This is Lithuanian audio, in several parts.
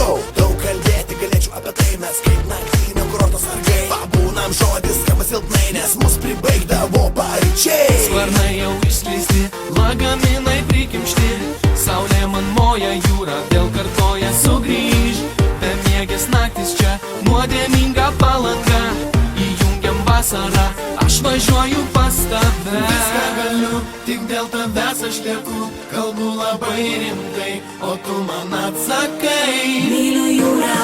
Wow, daug kalbėti galėčiau apie tai, mes kaip naktinio kurorto sargai. Pabūnam žodis skamba silpnai, nes mus pribaigdavo paryčiai. Sparnai jau išskleisti, lagaminai prikimšti, saulė man moja, jūra vėl kartoja sugrįž. Bemiegės naktis čia, nuodėminga palanga, įjungiam vasarą, aš važiuoju pas tave. Viską galiu, tik dėl tavęs aš lieku, kalbu labai rimtai, o tu man atsakai. Myliu jūrą,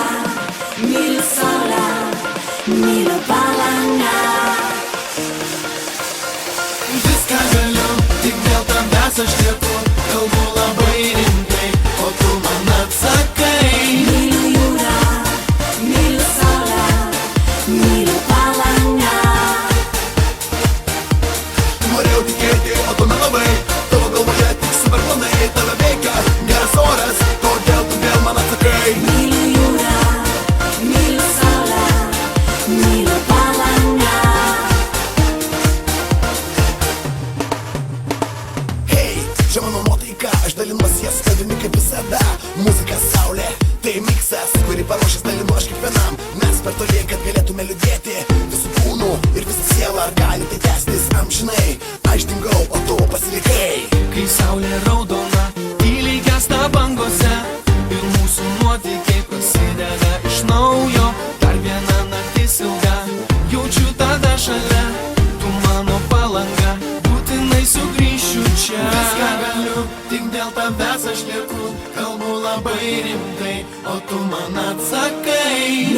myliu saulę, myliu palangą. Viską galiu, tik dėl tavęs aš lieku, kalbu labai rimtai, o tu man atsakai. Myliu jūrą, myliu saulę, myliu palangą. Norėjau tikėti, o tu melavai, tavo galvoje tik super planai, tave veikia geras oras, kodėl tu vėl man atsakai. Myliu jūrą, myliu saulę, myliu palangą. Hei, čia mano nuotaika, aš dalinuosi jas tavimi kaip visada. Muzika saulė, tai miksas, kurį paruošęs dalinu aš kiekvienam. Mes per toli, kad galėtume liūdėti visų kūnų ir visą sielą. Ar gali tai tęstis amžinai? Aš dingau, o tu pasilikai. Kai saulė raudona, tyliai gęsta bangose, ir mūsų nuotykiai prasideda iš naujo. Dar viena naktis ilga, jaučiu tave šalia, tu mano palanga, būtinai sugrįšiu čia. Viską galiu, tik dėl tavęs aš lieku, kalbu labai rimtai, o tu man atsakai.